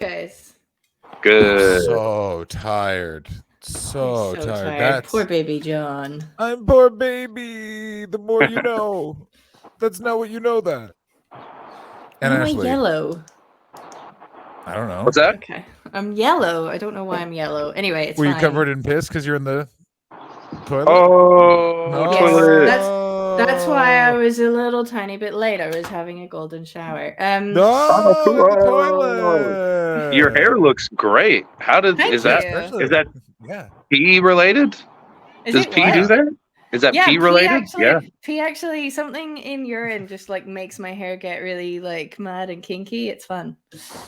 Guys. Good. So tired. So tired. That's Poor baby John. I'm poor baby. The more you know. That's not what you know that. And Why am I Ashley, yellow? I don't know. What's that? Okay. I'm yellow. I don't know why I'm yellow. Anyway, it's Were you fine. covered in piss because you're in the toilet? Oh, no. toilet. That's why I was a little tiny bit late. I was having a golden shower. No, in the toilet. Your hair looks great. How did Thank is that? you. Is that yeah. pee related? Is Does it pee what? do that? Is that pee related? Pee actually, something in urine just like makes my hair get really like mad and kinky. It's fun.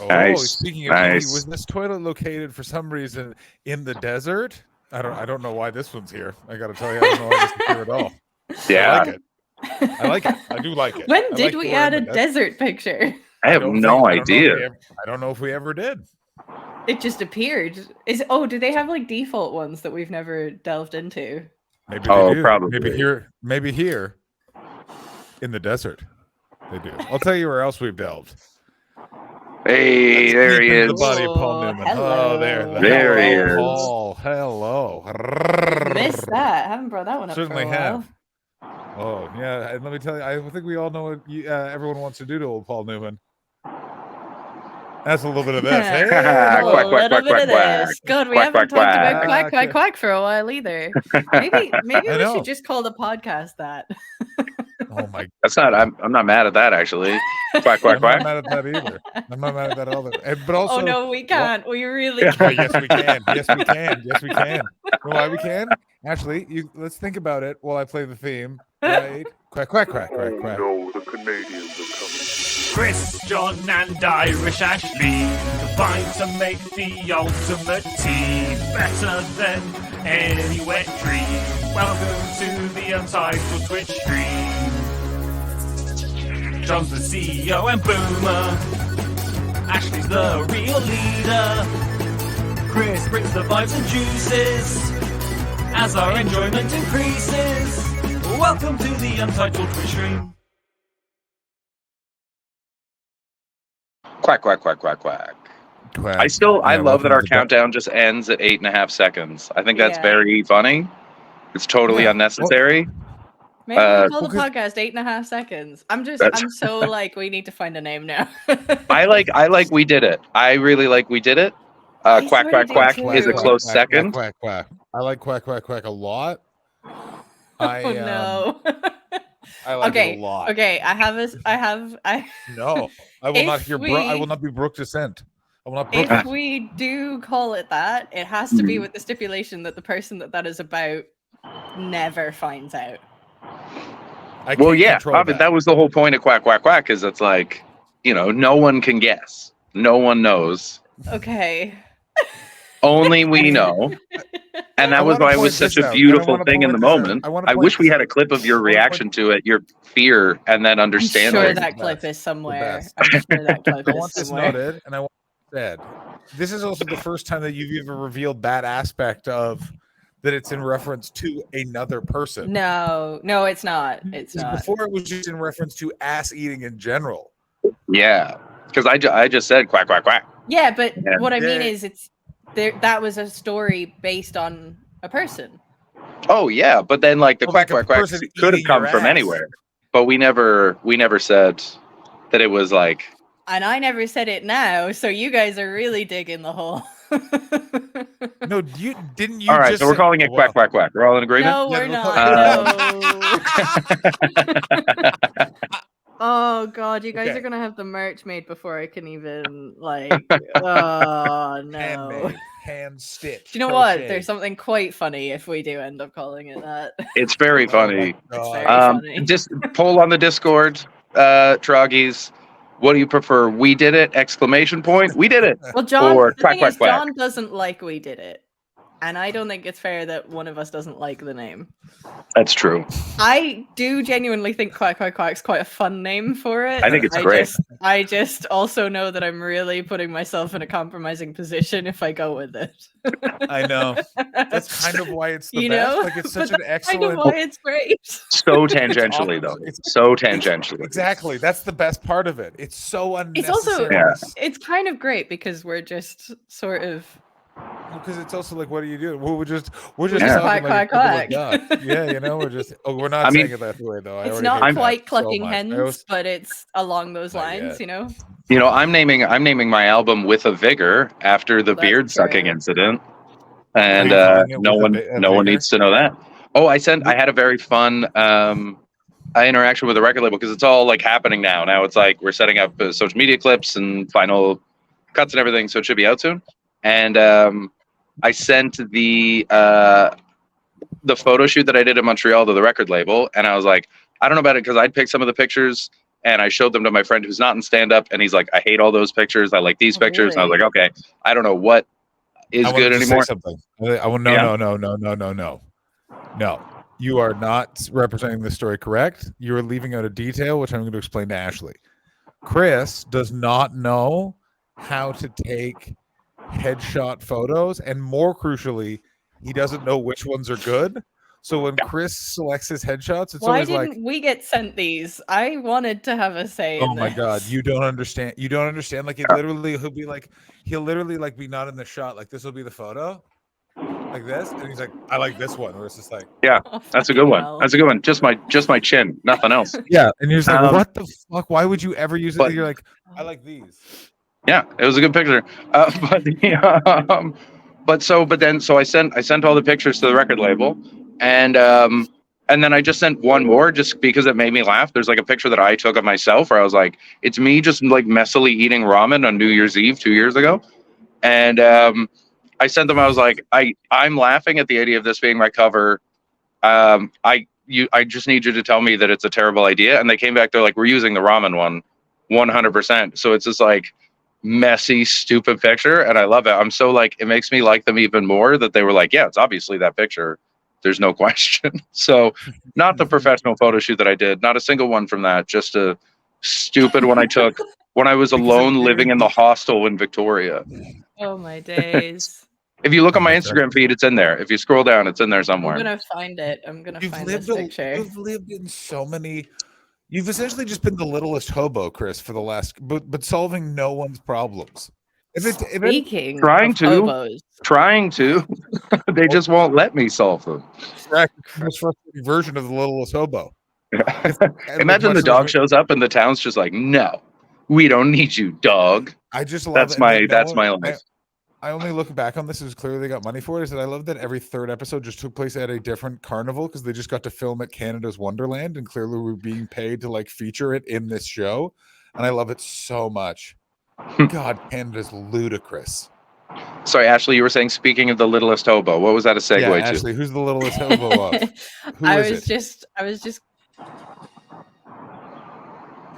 Oh, nice. Speaking of pee, was this toilet located for some reason in the desert? I don't know why this one's here. I got to tell you, I don't know why this is here at all. Yeah. I like it. I like it. I do like it. When did we add a desert picture? I have no idea. I don't know if we ever did. It just appeared. Do they have like default ones that we've never delved into? Maybe they do. Probably. Maybe here in the desert. They do. I'll tell you where else we've delved. Hey, there he is. The body of Paul Newman. Hello. Oh, there. There he is. Paul. Hello. Missed that. I haven't brought that one up Certainly for a while. have. Oh, yeah. And let me tell you, I think we all know what everyone wants to do to old Paul Newman. That's a little bit of this. Hey, quack, quack, quack, quack, quack. God, we Quack, haven't quack, talked about quack. quack, quack, quack for a while either. Maybe we know. should just call the podcast that. Oh my! That's not. I'm not mad at that actually. Quack, quack, I'm quack. not mad at that either. I'm not mad at that either. But also, oh no, we can't. We really Oh, can't. yes, we can. Yes, we can. Yes, we can. You know why we can? Ashley, let's think about it while I play the theme. Right? Quack, quack, quack, quack, quack. No, the Canadians are coming. Chris, John, and Irish Ashley combine to make the ultimate team, better than any wet dream. Welcome to the Untitled Twitch stream. John's the CEO and boomer. Ashley's the real leader. Chris brings the vibes and juices as our enjoyment increases. Welcome to the Untitled Twitch stream. Quack, quack, quack, quack, quack. Quack. I love that our countdown just ends at 8.5 seconds. I think that's very funny. It's totally unnecessary. Maybe we'll call the podcast 8.5 seconds. I'm so like, we need to find a name now. I like we did it. I really like we did it. Quack, quack, quack is a close second. Quack, quack, quack. I like quack, quack, quack a lot. No. I like it a lot. Okay, No, I will not hear. I will not be brook dissent. I will not. If we do call it that, it has to be with the stipulation that the person that is about never finds out. Well, yeah, that was the whole point of quack, quack, quack, because it's like, no one can guess. No one knows. Okay. Only we know. And that was why it was such a beautiful thing in the moment. I wish we had a clip of your reaction to it, your fear, and then understand. I'm sure that clip is somewhere. I'm sure that clip I want this noted, and I want this said. This is also the first time that you've ever revealed that aspect of that it's in reference to another person. No, it's not. It's not. Before it was just in reference to ass eating in general. Yeah, because I just said quack, quack, quack. Yeah, but what I mean is that was a story based on a person. Oh yeah, but then like the quack, quack, quack could have come from anywhere. But we never said that it was like. And I never said it now, so you guys are really digging the hole. No, didn't you? All right, so we're calling it quack, quack, quack. We're all in agreement? No, we're not. No. Oh god, you guys are gonna have the merch made before I can even oh no. Hand stitched. Do you know what? There's something quite funny if we do end up calling it that. It's very funny. It's very funny. Just poll on the Discord, Troggies. What do you prefer? We did it! ! We did it! Well, John, or the quack, thing quack, is, quack. John doesn't like we did it. and I don't think it's fair that one of us doesn't like the name. That's true. I do genuinely think Quack Quack Quack's quite a fun name for it. I think it's great. I just also know that I'm really putting myself in a compromising position if I go with it. I know. That's kind of why it's the You best. know? Like it's such But an that's kind of excellent. why it's great. So tangentially, though. So tangentially. Exactly. That's the best part of it. It's so It's unnecessary. also it's kind of great because we're just sort of because it's also like, what are you doing? We're just Yeah. talking Quack, like quack, a quack. duck. Yeah, you know, we're just. Oh, we're not I mean, saying it that way though. I it's already not hate quite that clucking so much. hens, but it's along those Not lines, yet. you know. You know, I'm naming my album With a Vigor after the That's beard sucking true. incident, and Are you calling it no With a one Vigor? needs to know that. Oh, I had a very fun interaction with the record label because it's all like happening now. Now it's like we're setting up social media clips and final cuts and everything, so it should be out soon. And I sent the photo shoot that I did in Montreal to the record label, and I was like, I don't know about it because I'd picked some of the pictures and I showed them to my friend who's not in stand-up, and he's like, I hate all those pictures. I like these pictures. And I was like, okay, I don't know what is good anymore. Say something. No. You are not representing the story correct. You are leaving out a detail, which I'm going to explain to Ashley. Chris does not know how to take headshot photos, and more crucially, he doesn't know which ones are good. So when Chris selects his headshots, it's always like, we get sent these? I wanted to have a say in oh my this. god, you don't understand. Like he'll literally like be not in the shot. Like this will be the photo, like this, and he's like, I like this one. Where it's just like, yeah, that's a good one. Hell. That's a good one. Just my chin, nothing else. yeah, and you're just like, what the fuck? Why would you ever use it? But, you're like, I like these. Yeah, it was a good picture. So I sent all the pictures to the record label, and then I just sent one more just because it made me laugh. There's like a picture that I took of myself where I was like, it's me just like messily eating ramen on New Year's Eve 2 years ago, and I sent them. I was like, I'm laughing at the idea of this being my cover. I just need you to tell me that it's a terrible idea. And they came back. They're like, we're using the ramen one, 100%. So it's just like messy, stupid picture, and I love it. I'm so like, it makes me like them even more that they were like, yeah, it's obviously that picture. There's no question. So not the professional photo shoot that I did, not a single one from that, just a stupid one I took when I was alone living in the hostel in Victoria. Oh my days. If you look on my Instagram feed, it's in there. If you scroll down, it's in there somewhere. I'm gonna find it. I'm gonna find this picture. You've lived in so many. You've essentially just been the littlest hobo, Chris, for the last, but solving no one's problems. Speaking trying of to, hobos. They just won't let me solve them. The most frustrating version of the littlest hobo. Imagine the dog shows up and the town's just like, no, we don't need you, dog. I just love that's my life. I only look back on this as clearly they got money for it. Is that I love that every third episode just took place at a different carnival because they just got to film at Canada's Wonderland, and clearly we're being paid to like feature it in this show, and I love it so much. God, Canada's ludicrous. Sorry, Ashley, you were saying, speaking of the littlest hobo, what was that a segue to? Ashley, who's the littlest hobo of? I was just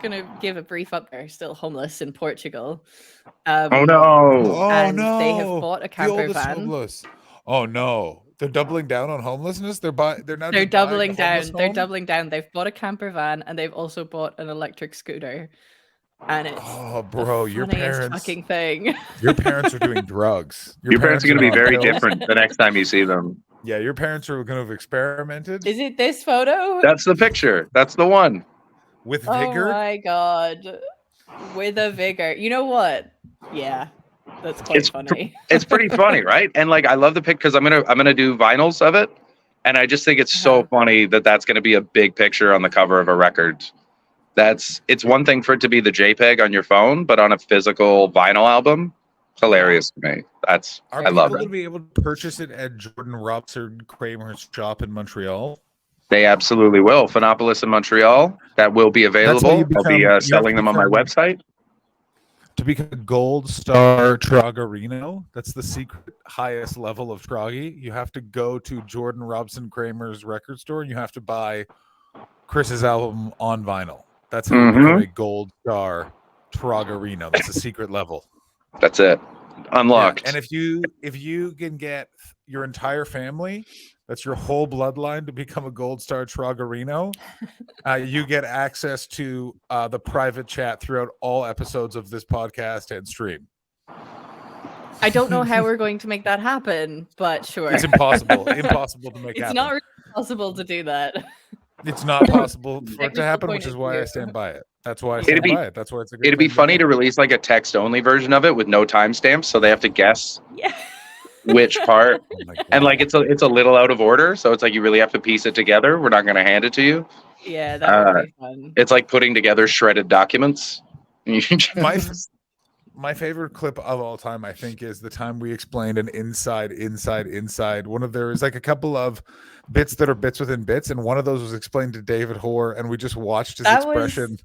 gonna give a brief update. Still homeless in Portugal. Oh no! And they have bought a camper van. Homeless. Oh no! They're doubling down on homelessness. They're doubling down. They're doubling down. They've bought a camper van and they've also bought an electric scooter. And it's your parents fucking thing. Your parents are doing drugs. Your parents are going to be very different the next time you see them. Yeah, your parents are going to have experimented. Is it this photo? That's the picture. That's the one. With vigor. Oh my god. With a vigor. You know what? Yeah. That's quite funny. It's pretty funny, right? And like, I love the pic because I'm gonna do vinyls of it, and I just think it's so funny that that's gonna be a big picture on the cover of a record. It's one thing for it to be the JPEG on your phone, but on a physical vinyl album, hilarious to me. I love it. Are people gonna be able to purchase it at Jordan Robson Kramer's shop in Montreal? They absolutely will. Phenopolis in Montreal, that will be available. I'll be selling them on my website. To become a gold star Troggerino, that's the secret highest level of Troggy. You have to go to Jordan Robson Kramer's record store and you have to buy Chris's album on vinyl. That's how you become a gold star Troggerino. That's a secret level. That's it. Unlocked. Yeah. And if you can get your entire family, that's your whole bloodline, to become a Gold Star Trogarino, you get access to the private chat throughout all episodes of this podcast and stream. I don't know how we're going to make that happen, but sure. It's impossible. Impossible to make It's happen. not really possible to do that. It's not possible for it to Technical happen, point which is of why I view. stand by it. That's why I stand by it. That's why it's a good It'd be thing to funny do. to release like a text-only version of it with no timestamps, so they have to guess Yeah. which part. Oh my And like God. it's a little out of order, so it's like you really have to piece it together. We're not going to hand it to you. Yeah, that would be fun. It's like putting together shredded documents. My favorite clip of all time, I think, is the time we explained an inside. There is like a couple of bits that are bits within bits, and one of those was explained to David Hoare, and we just watched his expression.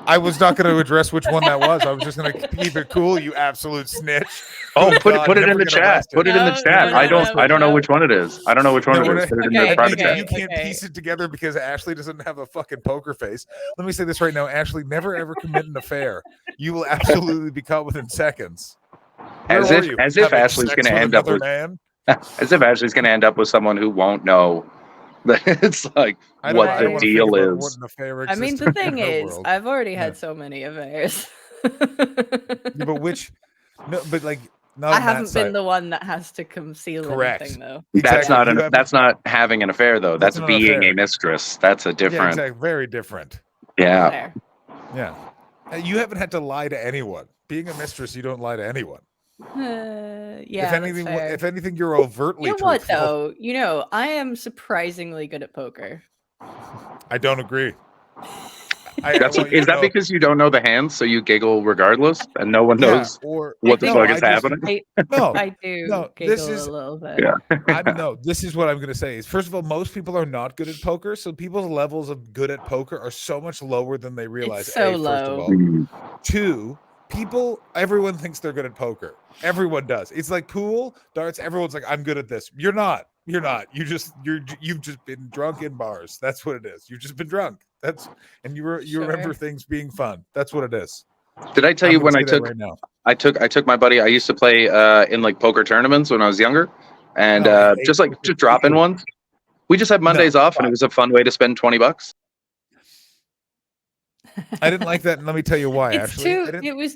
I was not going to address which one that was. I was just going to keep it cool, you absolute snitch. Oh, put God, it in the never get chat. arrested. Put it in the chat. No, I don't know which one it is. I don't know which one No, it is. Put it in the Okay, private okay. chat. You can't piece it together because Ashley doesn't have a fucking poker face. Let me say this right now. Ashley, never ever commit an affair. You will absolutely be caught within seconds. As Where if are you? as if Having Ashley's sex going to end up another with man? as if Ashley's going to end up with someone who won't know that it's like I don't what wanna the think deal about what is. an affair I mean, exists the in thing her is, world. I've already Yeah. had so many affairs. Yeah, but which? No, but like not I on that haven't side. been the one that has to conceal Correct. anything, though. That's Exactly. not You haven't- that's not having an affair though. That's not an being affair. a mistress. That's a Yeah, different. exactly. Very different. Yeah. There. Yeah. You haven't had to lie to anyone. Being a mistress, you don't lie to anyone. Yeah, If anything, you're overtly you know what, truthful. though? You know, I am surprisingly good at poker. I don't agree. Is that because you don't know the hands, so you giggle regardless, and no one knows or what the I fuck think is happening? no, I do no, giggle this is- a little bit. Yeah. this is what I'm going to say is, first of all, most people are not good at poker, so people's levels of good at poker are so much lower than they realize. It's so First of low. all. Two, everyone thinks they're good at poker. Everyone does. It's like pool, darts. Everyone's like, I'm good at this. You're not. You've just been drunk in bars. That's what it is. You've just been drunk. You remember things being fun. That's what it is. Did I tell you when I took right now? I took my buddy. I used to play in like poker tournaments when I was younger, and I hate just poker. drop in ones. We just had Mondays off, and it was a fun way to spend $20. I didn't like that, and let me tell you why. It was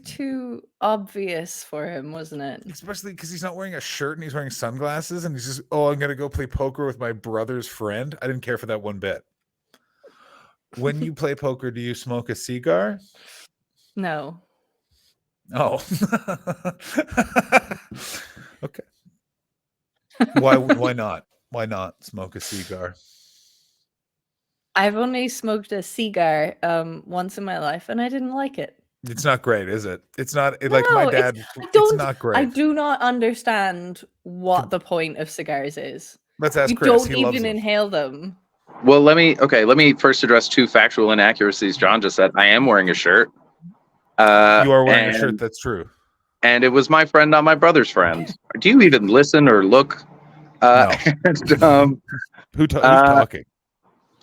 too obvious for him, wasn't it? Especially because he's not wearing a shirt and he's wearing sunglasses, and he's just, I'm gonna go play poker with my brother's friend. I didn't care for that one bit. When you play poker, do you smoke a cigar? No. Oh. Okay. Why not? Why not smoke a cigar? I've only smoked a cigar once in my life, and I didn't like it. It's not great, is it? It's not No, like my dad. It's not great. I do not understand what the point of cigars is. Let's ask You Chris. don't He loves even them. inhale them. Well, let me first address two factual inaccuracies John just said. I am wearing a shirt. You are wearing a shirt. That's true. And it was my friend, not my brother's friend. Do you even listen or look? No. And, Who's talking?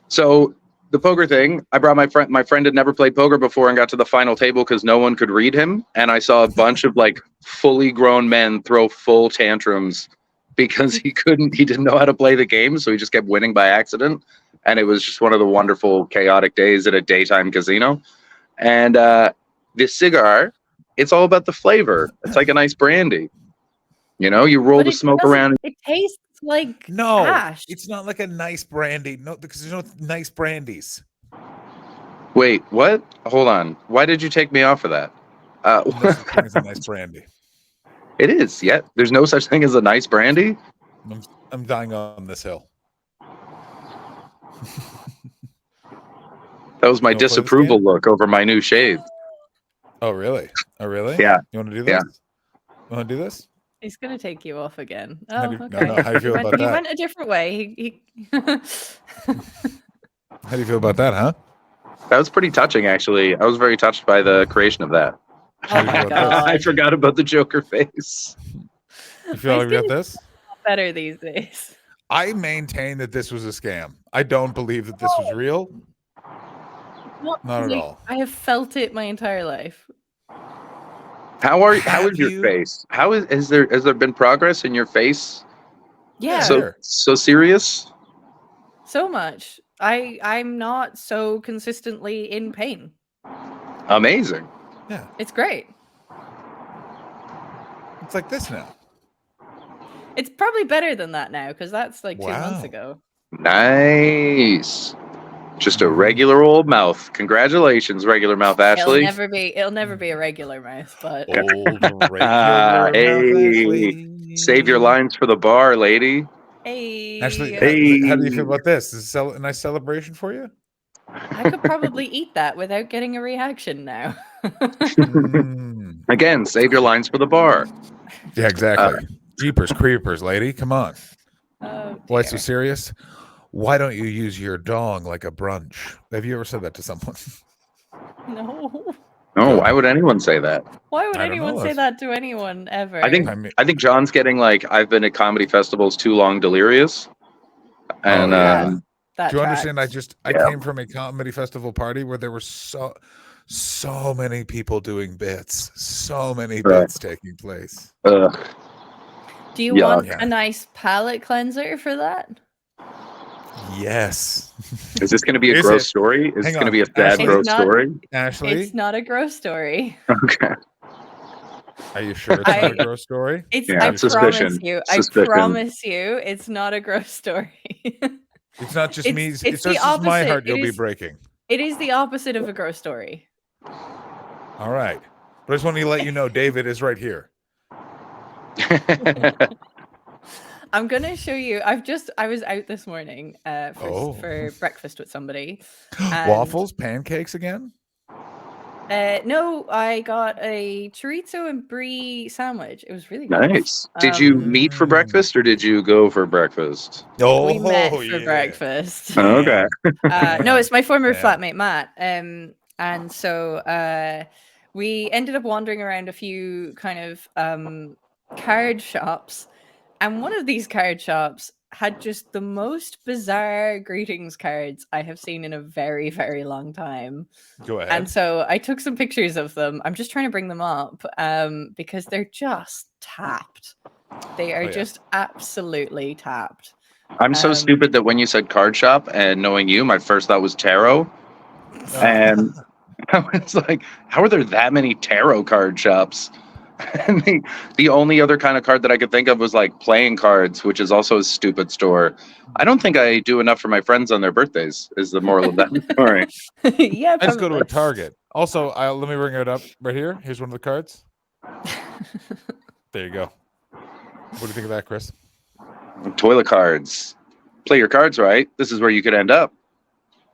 So the poker thing, I brought my friend. My friend had never played poker before and got to the final table because no one could read him. And I saw a bunch of like fully grown men throw full tantrums because he didn't know how to play the game. So he just kept winning by accident. And it was just one of the wonderful, chaotic days at a daytime casino. And this cigar, it's all about the flavor. It's like a nice brandy. You know, you roll the smoke around. It tastes like ash. It's not like a nice brandy. No, because there's no nice brandies. Wait, what? Hold on. Why did you take me off of that? No such thing as a nice brandy. It is. Yeah, there's no such thing as a nice brandy. I'm dying on this hill. That was my disapproval look over my new shades. Oh, really? Oh, really? Yeah. You want to do this? Yeah. You want to do this? He's gonna take you off again. Oh, How do you- okay. no, how do you feel about He that? went a different way. He How do you feel about that, huh? That was pretty touching, actually. I was very touched by the creation of that. Oh my god. I forgot about the Joker face. You feel like we got this? Better these days. I maintain that this was a scam. I don't believe that this was real. Not at all. I have felt it my entire life. How is Have your you- face? Has there been progress in your face? Yeah, So serious? so much. I'm not so consistently in pain. Amazing. Yeah, It's great. it's like this now. It's probably better than that now because that's like 2 months Wow. ago. Nice. Just a regular old mouth. Congratulations, regular mouth Ashley. It'll never be a regular mouth, but Old regular Hey. mouth Ashley. Save your lines for the bar, lady. hey, Ashley, Hey. how do you feel about this? Is this a nice celebration for you? I could probably eat that without getting a reaction now. Mm. Again, save your lines for the bar. Yeah, exactly. Jeepers creepers, lady. Come on. Oh, Why so dear. serious? Why don't you use your dong like a brunch? Have you ever said that to someone? No. No, why would anyone say that? Why would I don't anyone know. say that to anyone ever? I think I mean, I think John's getting like I've been at comedy festivals too long delirious. And yeah. that Do you understand? tracks. I came from a comedy festival party where there were so many people doing bits, so many bits taking place. ugh. Do you Yeah. want Yeah. a nice palate cleanser for that? Yes. Is this going to be a Is gross it? story? Is Hang this going to on. be a sad Ashley? gross It's not- story? Ashley, It's not a gross story. Okay. are you sure it's not a gross story? It's Yeah, I it's promise suspicion. you. Suspicion. I promise you it's not a gross story. It's not just me. It's It's the just my opposite. heart It you'll be is- breaking. It is the opposite of a gross story. All right. But I just want to let you know David is right here. I'm gonna show you. I was out this morning for breakfast with somebody. and, Waffles, pancakes again? No, I got a chorizo and brie sandwich. It was really good. Nice. Did you meet for breakfast or did you go for breakfast? Oh, We met for yeah. breakfast. Okay. No, it's my former Yeah. flatmate Matt. And so we ended up wandering around a few kind of card shops, and one of these card shops had just the most bizarre greetings cards I have seen in a very, very long time. Go ahead. And so I took some pictures of them. I'm just trying to bring them up because they're just tapped. They are just absolutely tapped. I'm so stupid that when you said card shop and knowing you, my first thought was tarot. And I was like, how are there that many tarot card shops? And the only other kind of card that I could think of was like playing cards, which is also a stupid store. I don't think I do enough for my friends on their birthdays, is the moral of that story. Yeah, I just go to a probably. Target. Also, let me bring it up right here. Here's one of the cards. There you go. What do you think of that, Chris? Toilet cards. Play your cards right. This is where you could end up.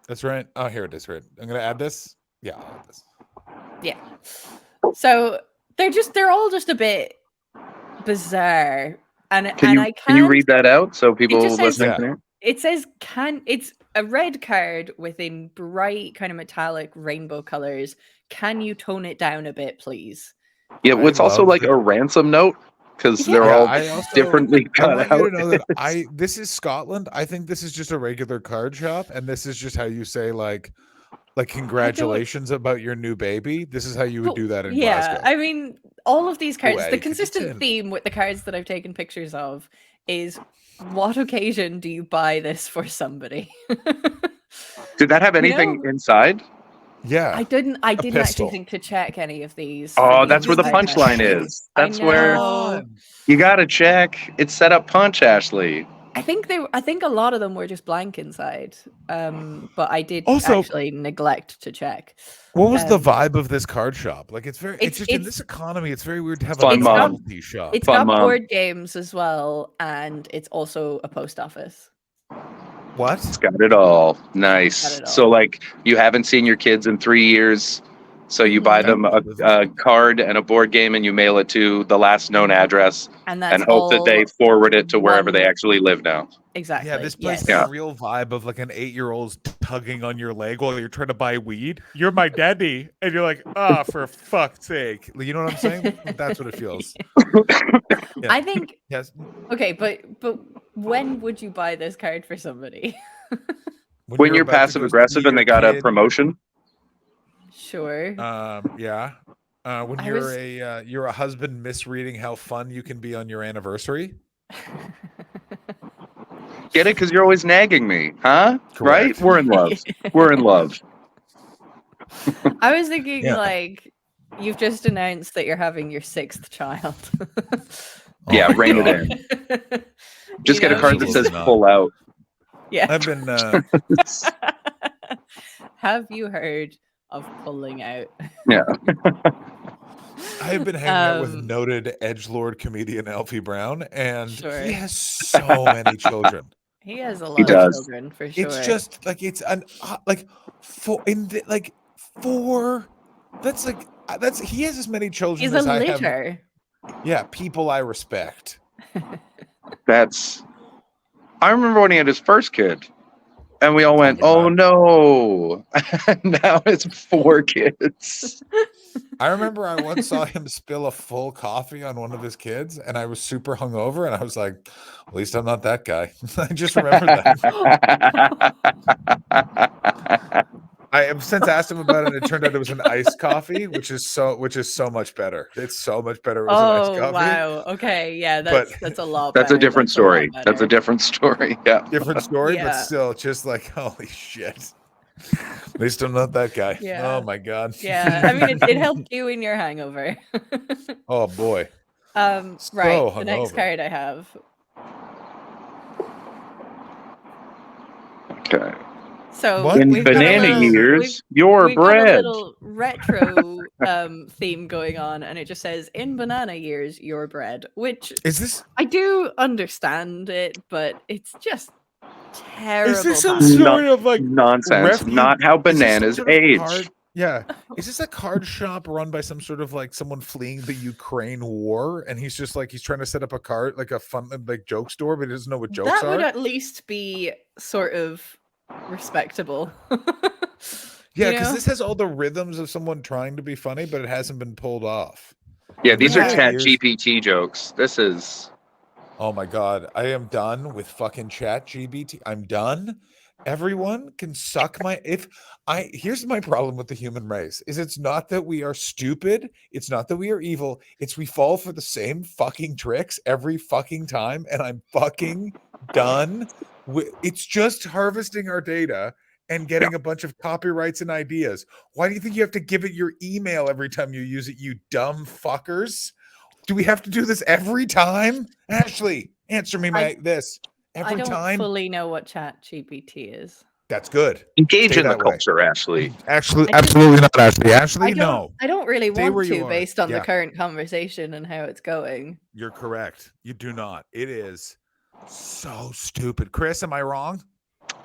That's right. Oh, here it is. Right. I'm gonna add this. Yeah, I'll add this. Yeah. So they're all just a bit bizarre. And Can you read that out so people just says- listening Yeah. can hear? It says it's a red card within bright kind of metallic rainbow colors. Can you tone it down a bit, please? Yeah, well, it's I also love like that. a ransom note because Yeah. they're all I also- differently I cut want out. you to know that this is Scotland. I think this is just a regular card shop, and this is just how you say like congratulations about your new baby. This is how you would do that in Glasgow. I mean, all of these cards, Way the to consistent pretend. theme with the cards that I've taken pictures of is what occasion do you buy this for somebody? Did that have anything inside? Yeah. I didn't pistol. actually think to check any of these. Oh, for that's where the inside punchline cards. is. I That's where know. you gotta check. It's set up punch, Ashley. I think a lot of them were just blank inside. But I did Also- actually neglect to check. What was the Um, vibe of this card shop? Like, it's just in it's- this economy, it's very weird to have Fun a mom. novelty shop. It's Fun got mom. board games as well, and it's also a post office. What? It's got it all. Nice. Got it all. So like you haven't seen your kids in 3 years. So you buy them a card and a board game and you mail it to the last known address And that's and hope that they all forward it to wherever one- they actually live now. Exactly. Yeah, this place yes. has a real vibe of like an 8-year-old's tugging on your leg while you're trying to buy weed. You're my daddy, and you're like, ah, for fuck's sake. You know what I'm saying? That's what it feels. Yeah. I think Yes. okay, but when would you buy this card for somebody? When you're about to passive go aggressive see and they your got a kid, promotion. Sure. yeah. When I you're was- you're a husband misreading how fun you can be on your anniversary. Get it? Because you're always nagging me, huh? Correct. Right? We're in love. We're in love. I was thinking Yeah. like you've just announced that you're having your 6th child. Oh Yeah, my rein it God. in. You Just get a know, card you that just- says not. "pull out." Yeah. I've been Have you heard of pulling out? Yeah. I've been hanging out with Um, noted edgelord comedian Alfie Brown, and Sure. he has so many children. He has a He lot of does. children for sure. It's just like it's an like four. That's he has as many children He's as a I have. litter. Yeah, people I respect. That's. I remember when he had his first kid, and we all went, my "Oh God. no!" Now it's 4 kids. I remember I once saw him spill a full coffee on one of his kids, and I was super hungover, and I was like, "At least I'm not that guy." I just remember that. I have since asked him about it, and it turned out it was an iced coffee, which is so much better. It's so much better. It was an iced Oh coffee. wow. Okay. Yeah, But- that's a lot That's better. a different That's a lot story. That's a better. different story. Yeah. Different story, but Yeah. still just like, holy shit. At least I'm not that guy. Yeah. Oh my God. Yeah. I mean it helped you in your hangover. Oh boy. Right. So The next hungover. card I have. Okay. So What? In we've got a banana little- years, your we've got a bread. little retro theme going on, and it just says "In banana years, your bread," which Is this I do understand it, but it's just terrible. is this some vibes. story of like Nonsense. refuge- Not how is this some bananas sort of age. card- Yeah. Is this a card shop run by some sort of like someone fleeing the Ukraine war? And he's just like he's trying to set up a card like a fun like joke store, but he doesn't know what jokes That are. would at least be sort of respectable. Yeah, You because know? this has all the rhythms of someone trying to be funny, but it hasn't been pulled off. Yeah, these are Yeah. Chat GPT jokes. This is. Oh my God, I am done with fucking Chat GBT. I'm done. Everyone can suck my here's my problem with the human race is it's not that we are stupid, it's not that we are evil, it's we fall for the same fucking tricks every fucking time, and I'm fucking done with it's just harvesting our data and getting a bunch of copyrights and ideas. Why do you think you have to give it your email every time you use it, you dumb fuckers? Do we have to do this every time? Ashley, answer me this. I Every don't time? fully know what Chat GPT is. That's good. Engage Stay in the that way. culture, Ashley. Actually, I just- absolutely not, Ashley. Ashley, no. I don't really Stay want where you to are. based on Yeah. the current conversation and how it's going. You're correct. You do not. It is so stupid. Chris, am I wrong?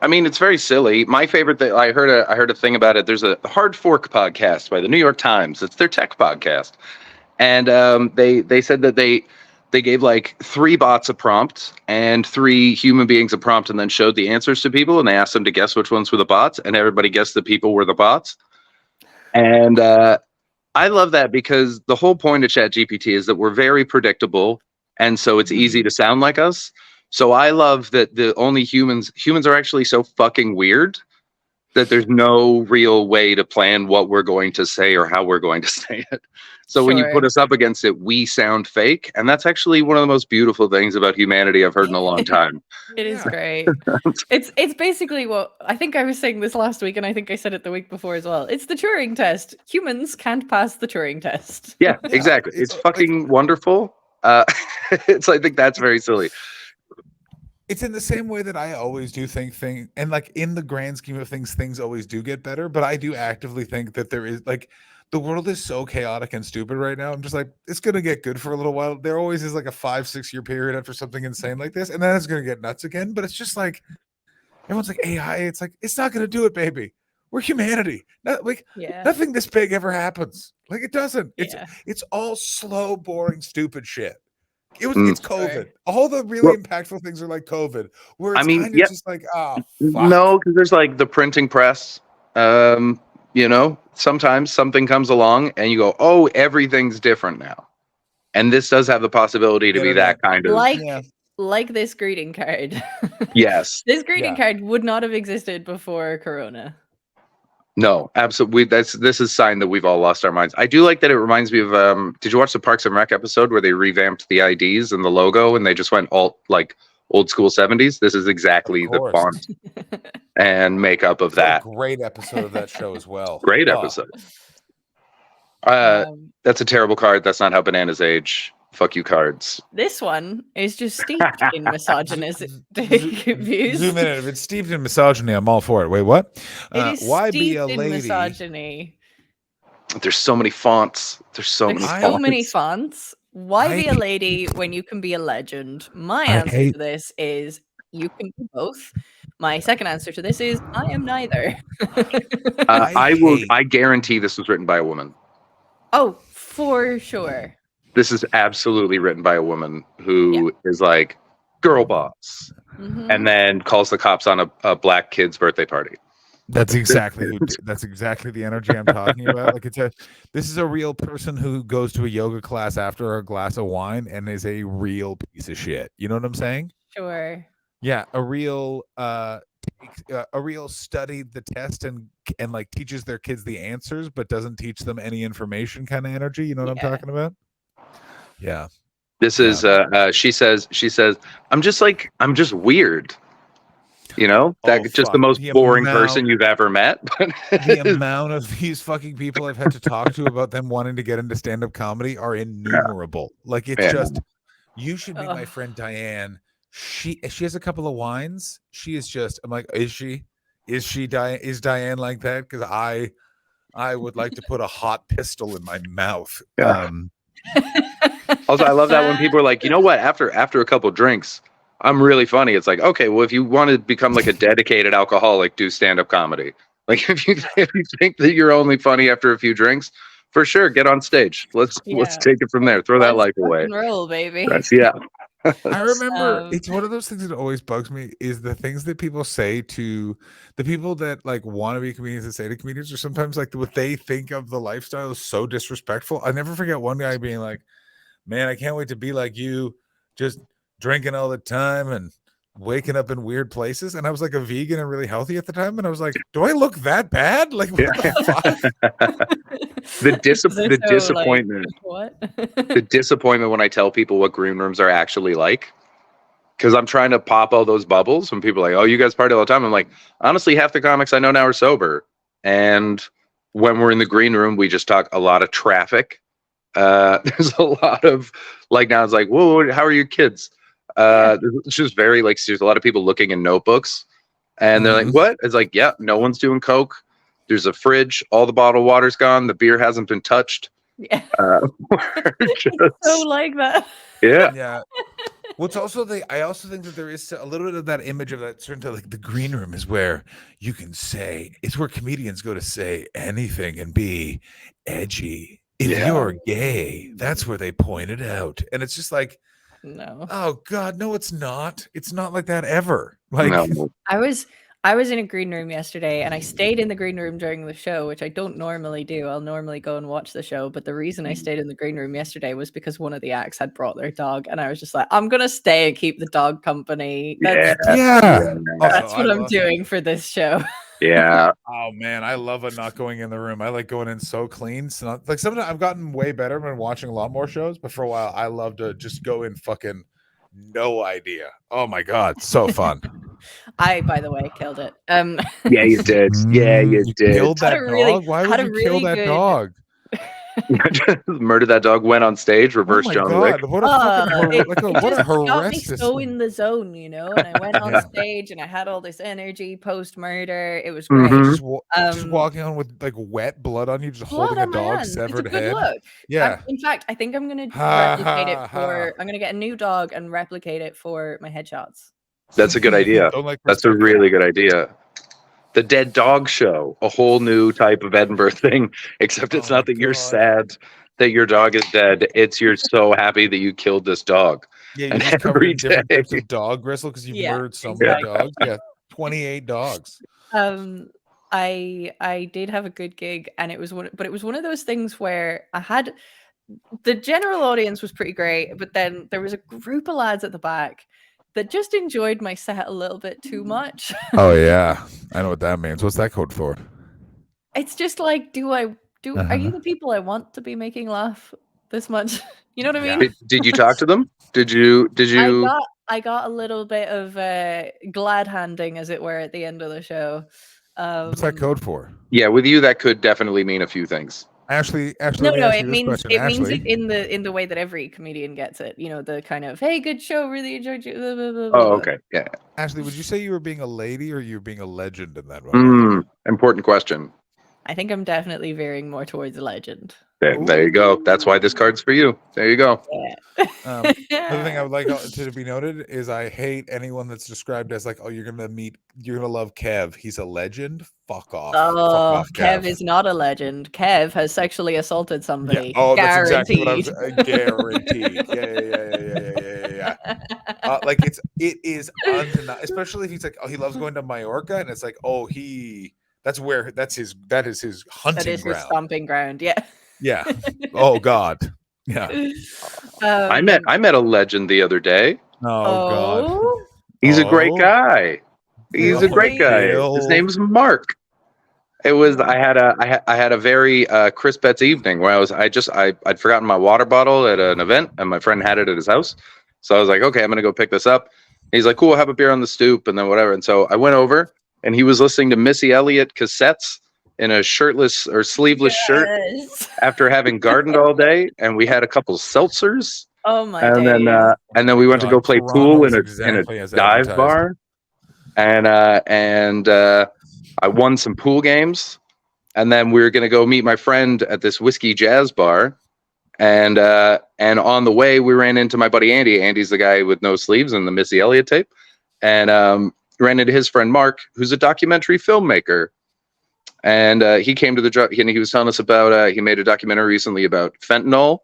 I mean, it's very silly. My favorite thing, I heard a thing about it. There's a Hard Fork podcast by the New York Times. It's their tech podcast, and they said that they gave like 3 bots a prompt and 3 human beings a prompt, and then showed the answers to people, and they asked them to guess which ones were the bots, and everybody guessed the people were the bots. And I love that because the whole point of ChatGPT is that we're very predictable, and so it's easy to sound like us. So I love that the only humans are actually so fucking weird that there's no real way to plan what we're going to say or how we're going to say it. So when you Sure. put us up against it, we sound fake. And that's actually one of the most beautiful things about humanity I've heard in a long time. It is Yeah. great. It's basically what I think I was saying this last week, and I think I said it the week before as well. It's the Turing test. Humans can't pass the Turing test. Yeah, Yeah, exactly. it's It's fucking wonderful. I think that's very silly. It's in the same way that I always do think and like in the grand scheme of things always do get better, but I do actively think that there is like the world is so chaotic and stupid right now. I'm just like, it's gonna get good for a little while. There always is like a 5-6 year period after something insane like this, and then it's gonna get nuts again. But it's just like everyone's like AI, it's like it's not gonna do it, baby. We're humanity. Yeah. Nothing this big ever happens. Like it doesn't. Yeah. It's all slow, boring, stupid shit. It's Sure. COVID. All the really impactful things are like COVID, where it's kind of just like, fuck. No, because there's like the printing press. Sometimes something comes along and you go, oh, everything's different now. And this does have the possibility to be that kind of. Like this greeting card. Yes. This greeting card would not have existed before Corona. No, absolutely. This is a sign that we've all lost our minds. I do like that. It reminds me of. Did you watch the Parks and Rec episode where they revamped the IDs and the logo and they just went all like old school 70s? This is exactly Of the course. font and makeup of that. A great episode of that show as well. Great Oh, episode. Um, That's a terrible card. That's not how bananas age. Fuck you, cards. this one is just steeped in misogynism. Views. Zoom in. If it's steeped in misogyny, I'm all for it. Wait, what? It is Why steeped be a in lady? misogyny. There's so many fonts. There's so There's many. so many fonts. Why be a I- lady when you can be a legend? My I answer hate- to this is you can do both. My second answer to this is I am neither. I guarantee this was written by a woman. Oh, for sure. This is absolutely written by a woman who is like girl boss, Mhm. and then calls the cops on a black kid's birthday party. That's exactly that's exactly the energy I'm talking about. Like this is a real person who goes to a yoga class after a glass of wine and is a real piece of shit. You know what I'm saying? Sure. Yeah, a real studied the test and like teaches their kids the answers but doesn't teach them any information kind of energy. You know what I'm Yeah. talking about? Yeah. This is she says I'm just weird. You know, that just fuck. the most The boring amount- person you've ever met. The amount of these fucking people I've had to talk to about them wanting to get into stand-up comedy are innumerable. Like it's Yeah. just you should be my Ugh. friend Diane. She has a couple of wines. She is just I'm like, is Diane like that? Because I would like to put a hot pistol in my mouth. Yeah. Also, I love that when people are like, you know what? After a couple drinks, I'm really funny. It's like, okay, well, if you want to become like a dedicated alcoholic, do stand-up comedy. Like if you think that you're only funny after a few drinks, for sure, get on stage. Let's take it from there. Throw that life away. Rock and roll, baby. Yeah. I remember it's one of those things that always bugs me is the things that people say to the people that like want to be comedians and say to comedians, or sometimes like what they think of the lifestyle is so disrespectful. I never forget one guy being like, man, I can't wait to be like you, just drinking all the time and waking up in weird places. And I was like a vegan and really healthy at the time. And I was like, do I look that bad? Like, what the fuck? The disappointment. What? The disappointment when I tell people what green rooms are actually like. Because I'm trying to pop all those bubbles when people are like, oh, you guys party all the time. I'm like, honestly, half the comics I know now are sober. And when we're in the green room, we just talk a lot of traffic. There's a lot of like, now it's like, whoa, how are your kids? It's just very like, there's a lot of people looking in notebooks and they're like, what? It's like, yeah, no one's doing coke. There's a fridge. All the bottled water's gone. The beer hasn't been touched. Yeah. Just, So like that. yeah. Yeah. What's also I also think that there is a little bit of that image of that certain like the green room is where you can say it's where comedians go to say anything and be edgy. If you're gay, that's where they point it out. And it's just like, No. oh God, no, it's not. It's not like that ever. Like No. I was in a green room yesterday and I stayed in the green room during the show, which I don't normally do. I'll normally go and watch the show. But the reason I stayed in the green room yesterday was because one of the acts had brought their dog. And I was just like, I'm going to stay and keep the dog company. That's what I'm doing for this show. Yeah. Oh man, I love it not going in the room. I like going in so clean. So not, like sometimes I've gotten way better when watching a lot more shows, but for a while I love to just go in fucking no idea. Oh my God, so fun. I, by the way, killed it. Yeah, you did. Yeah, you did. Killed that dog? Why would you kill that dog? Murdered that dog, went on stage, reverse John Wick. What a fucking what a got me horrendous. so in the zone, you know. And I went on stage and I had all this energy post murder. It was great. Just walking on with like wet blood on you, just holding a dog's severed it's a good head. Look. Yeah. In fact, I think I'm gonna replicate it for. I'm gonna get a new dog and replicate it for my headshots. That's a good idea. That's a really good idea. The Dead Dog Show, a whole new type of Edinburgh thing, except it's not that you're sad that your dog is dead. It's you're so happy that you killed this dog. Yeah, and you just covered every in different day. types of dog gristle because you've murdered so many dogs. Yeah, 28 dogs. I did have a good gig, and it was one of those things where I had the general audience was pretty great, but then there was a group of lads at the back that just enjoyed my set a little bit too much. Oh yeah, I know what that means. What's that code for? It's just like, are you the people I want to be making laugh this much? You know what I mean? Did you talk to them? Did you? I got a little bit of glad handing, as it were, at the end of the show. What's that code for? Yeah, with you, that could definitely mean a few things. Ashley, No, let me ask it you this means question. it means Ashley, it in the way that every comedian gets it. You know, the kind of, hey, good show, really enjoyed you. Blah, blah, blah, blah, Oh, blah. okay. Yeah. Ashley, would you say you were being a lady or you were being a legend in that moment? Important question. I think I'm definitely veering more towards a legend. There you go. That's why this card's for you. There you go. Yeah. Another thing I would like to be noted is I hate anyone that's described as like, oh, you're gonna love Kev. He's a legend. Fuck off. Oh, Fuck off, Kev is not a legend. Kev has sexually assaulted somebody. Yeah. Oh, that's exactly what I was guaranteed. guaranteed. Yeah. Like it is undeniable, especially if he's like, oh, he loves going to Mallorca, and it's like, oh, that is his hunting That is ground. his stomping ground. Yeah. Yeah. Oh God. Yeah. I met a legend the other day. Oh God. He's a great guy. He's a great guy. His name's Mark. It was I had a very Chris Betts evening where I'd forgotten my water bottle at an event and my friend had it at his house. So I was like, okay, I'm gonna go pick this up. He's like, cool, have a beer on the stoop and then whatever. And so I went over and he was listening to Missy Elliott cassettes in a shirtless or sleeveless shirt after having gardened all day, and we had a couple seltzers. Oh my! And then we went to go play pool in a dive bar, and I won some pool games, and then we were gonna go meet my friend at this whiskey jazz bar, and on the way we ran into my buddy Andy. Andy's the guy with no sleeves and the Missy Elliott tape, and ran into his friend Mark, who's a documentary filmmaker. And he came to the drug, and he was telling us about, he made a documentary recently about fentanyl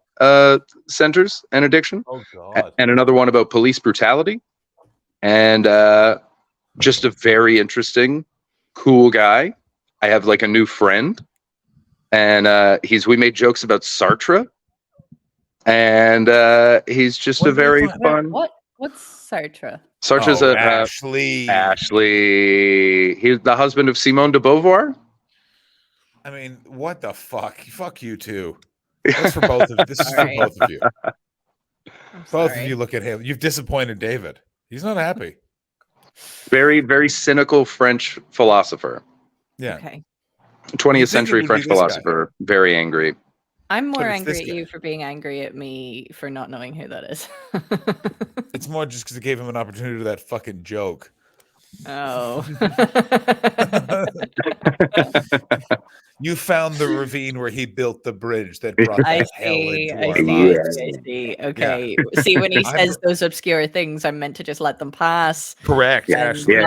centers and addiction. Oh, God. And another one about police brutality. And just a very interesting, cool guy. I have like a new friend. And we made jokes about Sartre. And he's just a very fun. What's Sartre? Sartre's Ashley. Ashley. He's the husband of Simone de Beauvoir. I mean, what the fuck? Fuck you too. That's for both of this is for both of you. Both of you look at him. You've disappointed David. He's not happy. Very, very cynical French philosopher. Yeah. Okay. 20th century French philosopher. Very angry. I'm more angry at you for being angry at me for not knowing who that is. It's more just because it gave him an opportunity to that fucking joke. Oh. You found the ravine where he built the bridge that brought the hell into our lives. I see. Okay. Yeah. See, when he says those obscure things, I'm meant to just let them pass. Correct. Not feed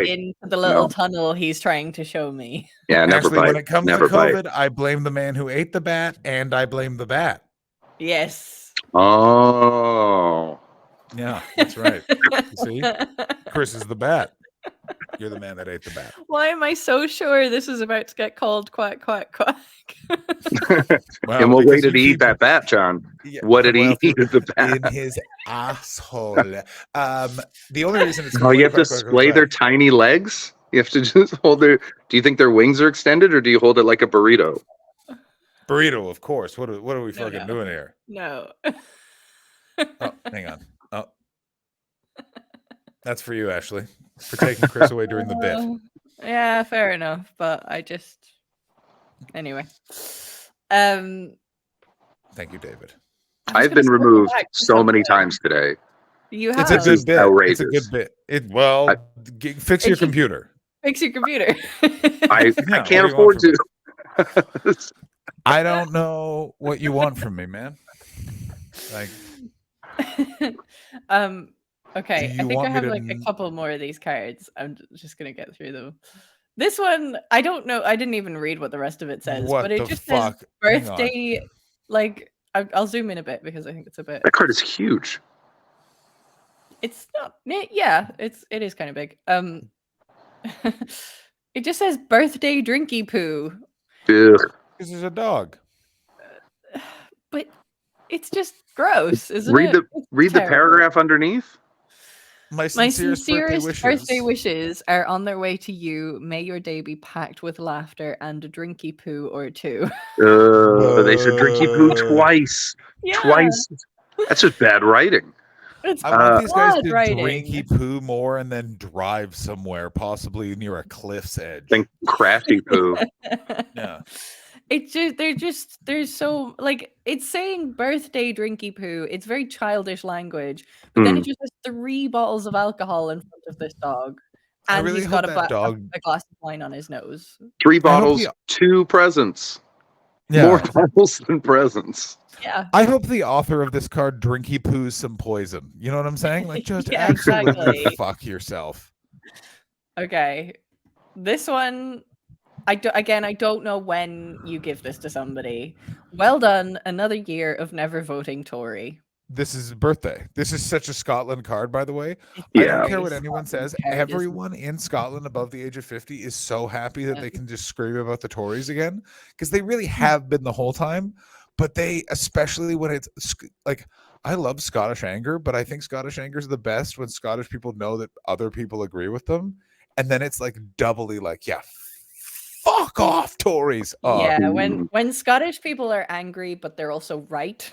into the little tunnel he's trying to show me. Yeah, never Actually, bite. when it comes to COVID, I blame the man who ate the bat, and I blame the bat. Yes. Oh. Yeah, that's right. See? Chris is the bat. You're the man that ate the bat. Why am I so sure this is about to get called quack, quack, quack? Well, and what way did he eat that bat, John? Yeah, what did he eat the bat? In his asshole. The only reason it's you have to splay their tiny legs? You have to just hold their... Do you think their wings are extended, or do you hold it like a burrito? Burrito, of course. What are we fucking doing here? No. Oh, hang on. Oh. That's for you, Ashley. For taking Chris away during the bit. Yeah, fair enough. But I just... Anyway. Thank you, David. I've been removed so many times today. You have. It's a good bit. Outrageous. It's a good bit. Fix your computer. Fix your computer. I can't afford to. I don't know what you want from me, man. Like... Okay, I think I have like a couple more of these cards. I'm just gonna get through them. This one, I don't know. I didn't even read what the rest of it says, but it just says birthday. Like, I'll zoom in a bit because I think it's a bit. That card is huge. It's not. Yeah, it is kind of big. It just says birthday drinky poo. Ugh. This is a dog. But it's just gross, isn't it? Read the paragraph underneath. My My sincerest birthday wishes are on their way to you. May your day be packed with laughter and a drinky poo or two. They said drinky poo twice. Yeah, Twice. That's just bad writing. it's I want these guys bad to writing. drinky poo more and then drive somewhere, possibly near a cliff's edge. Think crafty poo. Yeah. It's just they're so like it's saying birthday drinky poo. It's very childish language, but then it just has 3 bottles of alcohol in front of this dog, I and really he's hope got that dog. a glass of wine on his nose. 3 I hope bottles, he- 2 presents. Yeah. More bottles than presents. Yeah, I hope the author of this card drinky poos some poison. You know what I'm saying? Like, just Yeah, absolutely exactly. fuck yourself. Okay, this one. I don't know when you give this to somebody. Well done, another year of never voting Tory. This is birthday. This is such a Scotland card, by the way. I Yeah. don't care what anyone says. card, isn't it? Everyone in Scotland above the age of 50 is so happy that they can just scream about the Tories again, because they really have been the whole time. But they, especially when it's like, I love Scottish anger, but I think Scottish anger is the best when Scottish people know that other people agree with them. And then it's like doubly like, yeah, fuck off, Tories. Yeah, when Scottish people are angry, but they're also right.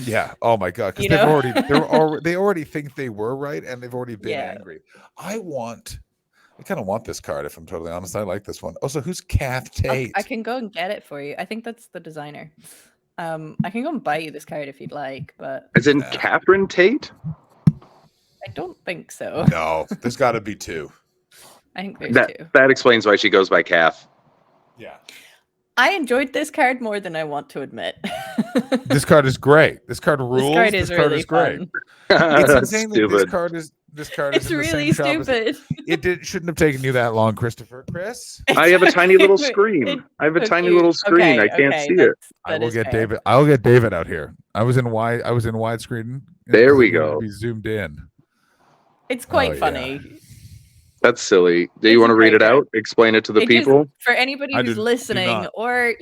Yeah. Oh my god, because You they know? already think they were right, and they've already been Yeah. angry. I kind of want this card, if I'm totally honest. I like this one. Also, who's Kath Tate? I can go and get it for you. I think that's the designer. I can go and buy you this card if you'd like, but As in Catherine Tate? I don't think so. No, there's got to be 2. I think there's 2. That explains why she goes by Kath. Yeah. I enjoyed this card more than I want to admit. This card is great. This card rules. This card is really great. fun. It's That's insane that stupid. this card It's is in the really same shop as- stupid. It shouldn't have taken you that long, Christopher. Chris, I have a tiny little screen. I have a tiny little screen. I can't see it. I will get David. I'll get David out here. I was in widescreen. There we go. Be zoomed in. It's quite Oh, yeah. funny. That's silly. Do It's you want a to read great it card. out? Explain it to the It just- people? for anybody I who's do listening, not. or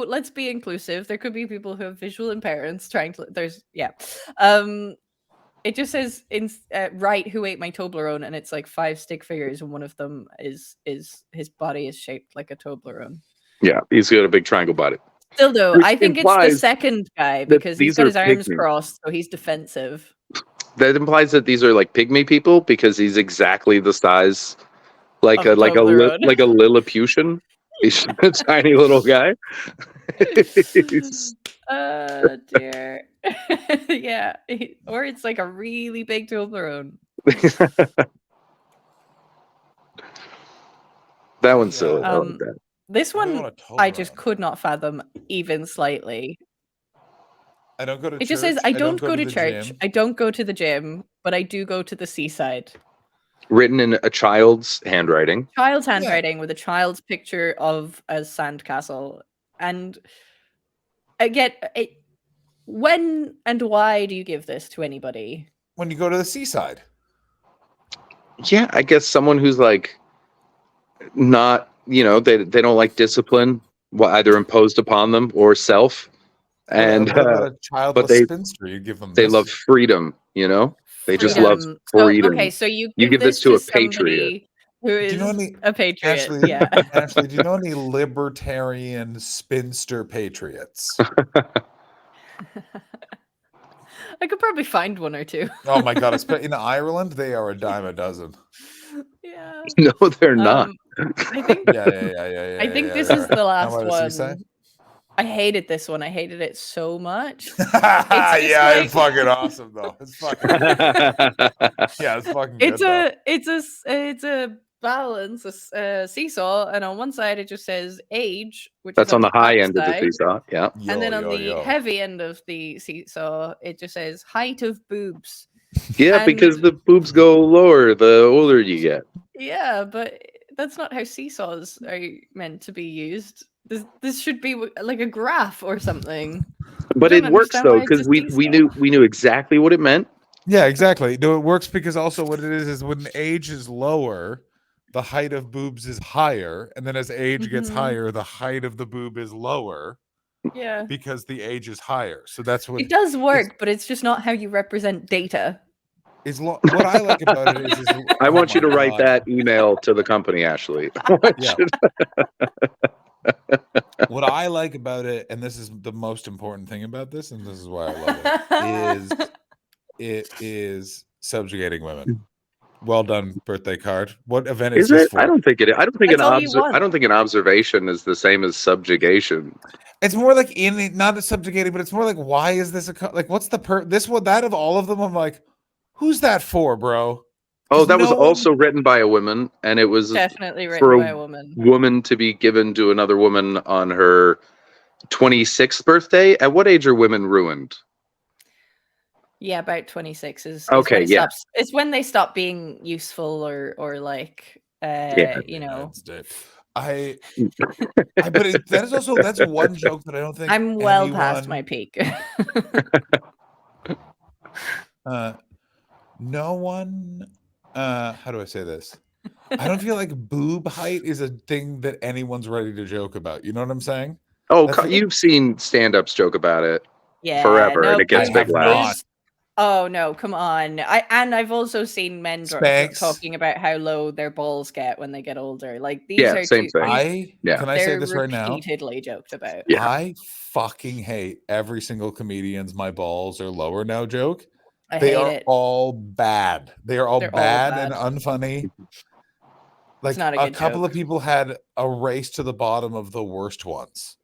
let's be inclusive. There could be people who have visual impairments trying to. It just says right who ate my Toblerone, and it's like 5 stick figures, and one of them is his body is shaped like a Toblerone. Yeah, he's got a big triangle body. Still though, Which I think it's the implies second guy that because he's these got are his arms pygmies. crossed, so he's defensive. That implies that these are like pygmy people because he's exactly the size, like Of Toblerone. like a Lilliputian. He's a tiny little guy. Dear. Yeah, or it's like a really big Toblerone. That one's silly. I like that. This I don't one want a I just Toblerone. could not fathom even slightly. I don't go to It church. just says I don't go to the church, gym. I don't go to the gym, but I do go to the seaside. Written in a child's handwriting. Child's handwriting with a child's picture of a sandcastle. And again, when and why do you give this to anybody? When you go to the seaside. Yeah, I guess someone who's like not, they don't like discipline, either imposed upon them or self. And what about a childless they- spinster? You give them. they this? love freedom, They just love freedom. Okay, so you give this to a somebody patriot. who Do is you know any? a patriot. Ashley, Yeah. Ashley, do you know any libertarian spinster patriots? I could probably find one or two. Oh my god! In Ireland, they are a dime a dozen. Yeah. No, they're not. I think Yeah. I think this yeah. is the last How about a seaside? one. I hated this one. I hated it so much. Yeah, like- it's fucking awesome though. It's fucking yeah, it's fucking. It's good, it's a balance, a seesaw, and on one side it just says age, which That's is on the high top end of the side, seesaw. Yeah. though. and then Yo, on yo, the yo. heavy end of the seesaw, it just says height of boobs. Yeah, And- because the boobs go lower the older you get. Yeah, but that's not how seesaws are meant to be used. This should be like a graph or something. But don't it works understand though why it's because a we seesaw. knew exactly what it meant. Yeah, exactly. No, it works because also what it is when age is lower, the height of boobs is higher, and then as age gets Mhm. higher, the height of the boob is lower Yeah. because the age is higher. So that's what It does work, but it's just not how you represent data. What I like about it is I want you to write God. that email to the company, Ashley. Yeah. What I like about it, and this is the most important thing about this, and this is why I love it is subjugating women. Well done, birthday card. What event is this it? for? I don't think it. I don't think That's all you want. I don't think an observation is the same as subjugation. It's more like not subjugating, but it's more like, why is this like? What's the this one? That of all of them, I'm like, who's that for, bro? Oh, that was also written by a woman, and it was definitely written for by a woman. Woman to be given to another woman on her 26th birthday. At what age are women ruined? Yeah, about 26 is okay. When it Yeah, stops. It's when they stop being useful or like you know. But that is also that's one joke that I don't think I'm well past my peak. No one. How do I say this? I don't feel like boob height is a thing that anyone's ready to joke about. You know what I'm saying? Oh, you've seen stand-ups joke about it forever, and it gets big laughs. Oh no, come on! I've also seen men talking about how low their balls get when they get older. Like these are same thing. Can I say this right now? Repeatedly joked about. Yeah. I fucking hate every single comedian's "my balls are lower now" joke. I they hate are it. all bad. They are all bad and unfunny. Like it's not a couple joke. of people had a race to the bottom of the worst ones.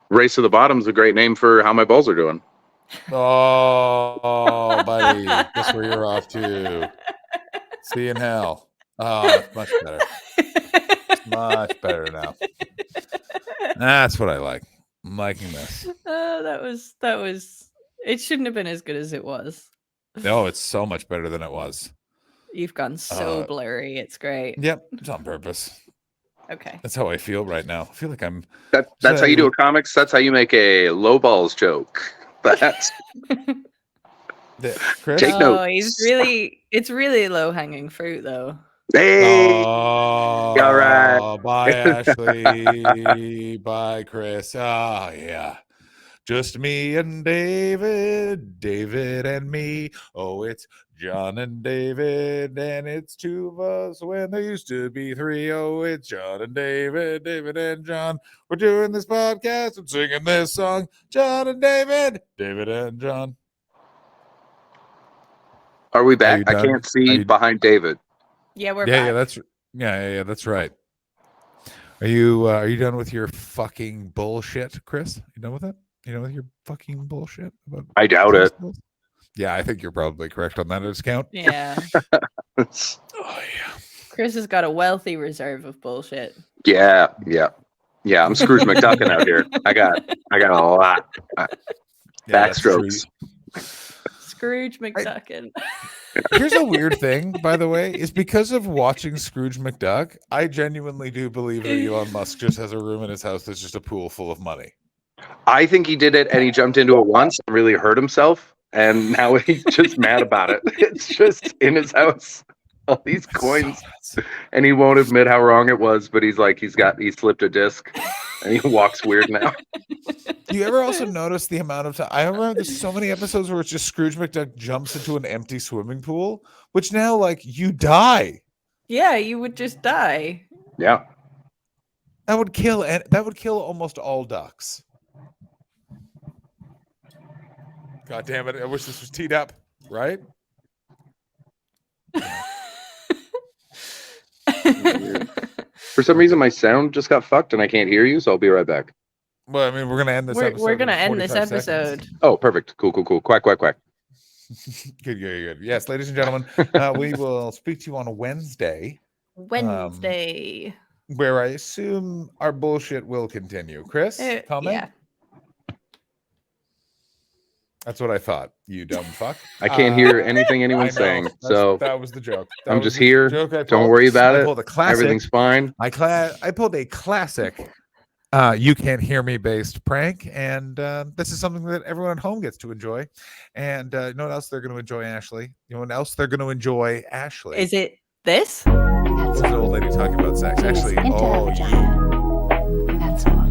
Race to the Bottom is a great name for how my balls are doing. Oh, buddy, guess where you're off to? See you in hell. Oh, much better. Much better now. That's what I like. I'm liking this. That was. It shouldn't have been as good as it was. No, it's so much better than it was. You've gone so blurry. It's great. Yep, it's on purpose. Okay. That's how I feel right now. I feel like I'm. That's how you do a comics. That's how you make a low balls joke. That's. Chris? Take notes. It's really low hanging fruit though. Hey, all right. Bye, Ashley. Bye, Chris. Oh, yeah. Just me and David, David and me. Oh, it's John and David, and it's two of us when there used to be three. Oh, it's John and David, David and John. We're doing this podcast and singing this song. John and David, David and John. Are we back? I can't see behind David. Yeah, we're back. That's right. Are you done with your fucking bullshit, Chris? You done with it? You know, with your fucking bullshit about I doubt it. Yeah, I think you're probably correct on that discount. Yeah. Oh yeah. Chris has got a wealthy reserve of bullshit. Yeah. I'm Scrooge McDuckin out here. I got a lot. Backstrokes. Scrooge McDuckin. Here's a weird thing, by the way, is because of watching Scrooge McDuck, I genuinely do believe that Elon Musk just has a room in his house that's just a pool full of money. I think he did it and he jumped into it once and really hurt himself, and now he's just mad about it. It's just in his house, all these coins, and he won't admit how wrong it was, but he's like, he slipped a disc and he walks weird now. Do you ever also notice the amount of time? I remember there's so many episodes where it's just Scrooge McDuck jumps into an empty swimming pool, which now, like, you die. Yeah, you would just die. Yeah. That would kill almost all ducks. God damn it. I wish this was teed up, right? For some reason, my sound just got fucked and I can't hear you, so I'll be right back. Well, I mean, we're going to end this episode. We're going to end this episode. Seconds. Oh, perfect. Cool. Quack. Good. Yes, ladies and gentlemen, we will speak to you on Wednesday. Where I assume our bullshit will continue. Chris, comment? Yeah. That's what I thought, you dumb fuck. I can't hear anything anyone's saying, so that was the joke. I'm just here. Don't worry about it. Everything's fine. I pulled a classic you can't hear me based prank, and this is something that everyone at home gets to enjoy. And you know what else they're going to enjoy, Ashley? You know what else they're going to enjoy, Ashley? Is it this? What's the old lady talking about sex? Actually, That's all.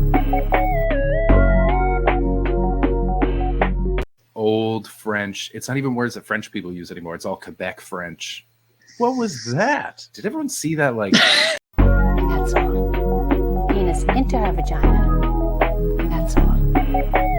old French. It's not even words that French people use anymore. It's all Quebec French. What was that? Did everyone see that? Like, And that's all. Penis into her vagina. And that's all.